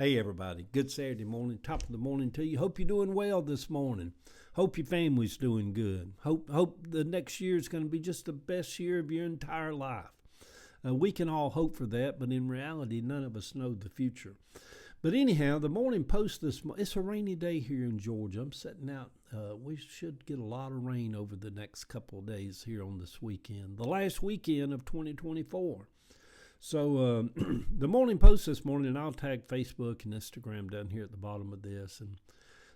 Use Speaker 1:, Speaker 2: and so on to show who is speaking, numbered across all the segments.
Speaker 1: Hey everybody, good Saturday morning, top of the morning to you. Hope you're doing well this morning. Hope your family's doing good. Hope the next year is going to be just the best year of your entire life. We can all hope for that, but in reality, none of us know the future. But anyhow, the Morning Post this morning, it's a rainy day here in Georgia. I'm sitting out. We should get a lot of rain over the next couple of days here on this weekend, the last weekend of 2024. So the Morning Post this morning, and I'll tag Facebook and Instagram down here at the bottom of this. And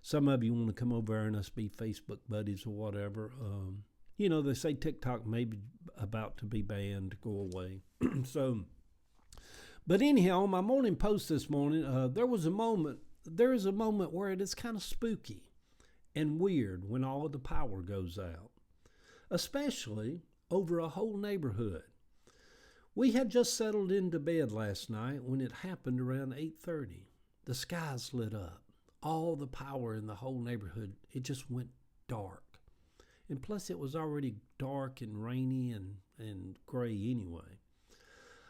Speaker 1: some of you want to come over and us be Facebook buddies or whatever. They say TikTok may be about to be banned, go away. But anyhow, on my Morning Post this morning, there is a moment where it is kind of spooky and weird when all of the power goes out, especially over a whole neighborhood. We had just settled into bed last night when it happened around 8:30. The skies lit up. All the power in the whole neighborhood, it just went dark. And plus it was already dark and rainy and gray anyway.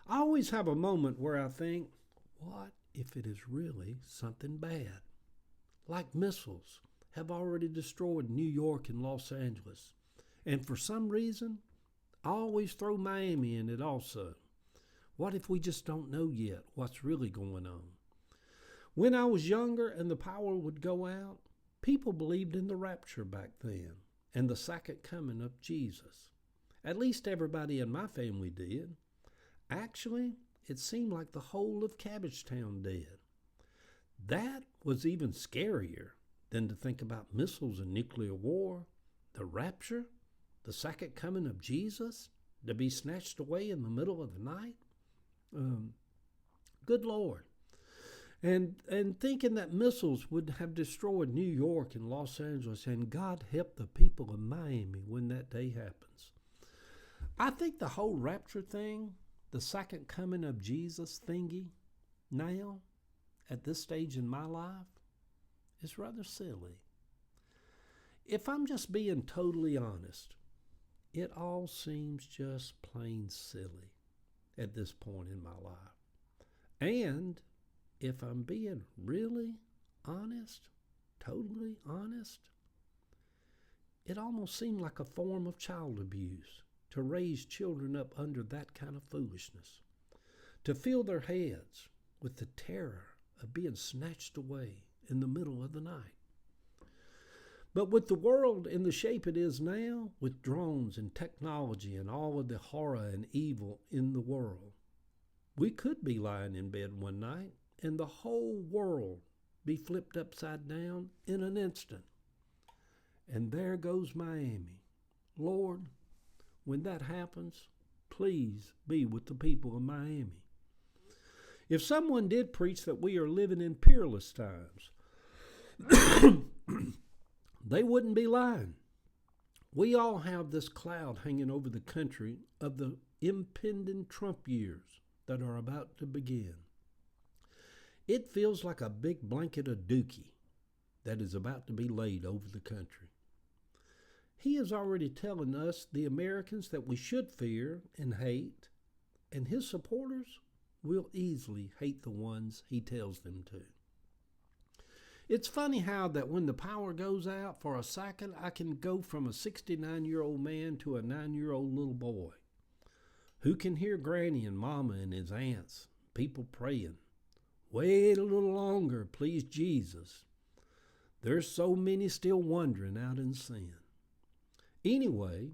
Speaker 1: I always have a moment where I think, what if it is really something bad? Like missiles have already destroyed New York and Los Angeles. And for some reason, I always throw Miami in it also. What if we just don't know yet what's really going on? When I was younger and the power would go out, people believed in the rapture back then and the second coming of Jesus. At least everybody in my family did. Actually, it seemed like the whole of Cabbagetown did. That was even scarier than to think about missiles and nuclear war, the rapture, the second coming of Jesus, to be snatched away in the middle of the night. Good Lord. And thinking that missiles would have destroyed New York and Los Angeles, and God help the people of Miami when that day happens. I think the whole rapture thing, the second coming of Jesus thingy, now, at this stage in my life, is rather silly. If I'm just being totally honest, it all seems just plain silly at this point in my life. And if I'm being really honest, totally honest, it almost seemed like a form of child abuse to raise children up under that kind of foolishness, to fill their heads with the terror of being snatched away in the middle of the night. But with the world in the shape it is now, with drones and technology and all of the horror and evil in the world, we could be lying in bed one night and the whole world be flipped upside down in an instant. And there goes Miami. Lord, when that happens, please be with the people of Miami. If someone did preach that we are living in peerless times, they wouldn't be lying. We all have this cloud hanging over the country of the impending Trump years that are about to begin. It feels like a big blanket of dookie that is about to be laid over the country. He is already telling us, the Americans, that we should fear and hate, and his supporters will easily hate the ones he tells them to. It's funny how that when the power goes out for a second, I can go from a 69-year-old man to a 9-year-old little boy who can hear Granny and Mama and his aunts, people praying, "Wait a little longer, please Jesus. There's so many still wandering out in sin." Anyway,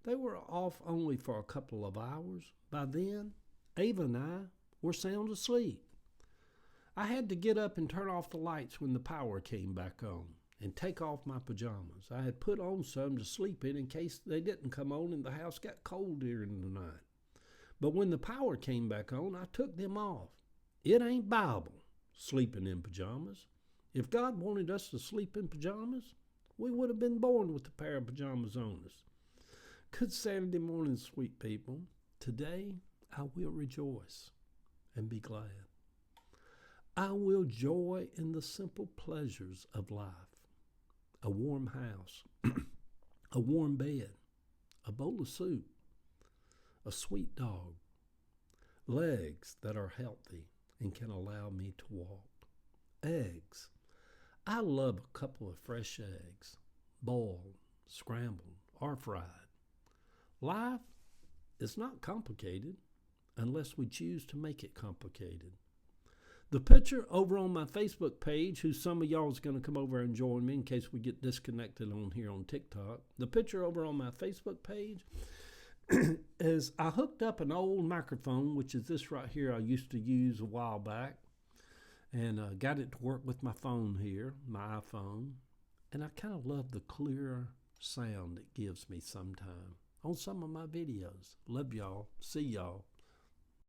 Speaker 1: they were off only for a couple of hours. By then, Ava and I were sound asleep. I had to get up and turn off the lights when the power came back on and take off my pajamas. I had put on some to sleep in case they didn't come on and the house got cold during the night. But when the power came back on, I took them off. It ain't Bible, sleeping in pajamas. If God wanted us to sleep in pajamas, we would have been born with a pair of pajamas on us. Good Saturday morning, sweet people. Today, I will rejoice and be glad. I will joy in the simple pleasures of life. A warm house, a warm bed, a bowl of soup, a sweet dog, legs that are healthy, and can allow me to walk. Eggs. I love a couple of fresh eggs, boiled, scrambled, or fried. Life is not complicated unless we choose to make it complicated. The picture over on my Facebook page, who some of y'all is going to come over and join me in case we get disconnected on here on TikTok. The picture over on my Facebook page is I hooked up an old microphone, which is this right here I used to use a while back, and got it to work with my phone here, my iPhone. And I kind of love the clear sound it gives me sometime on some of my videos. Love y'all. See y'all.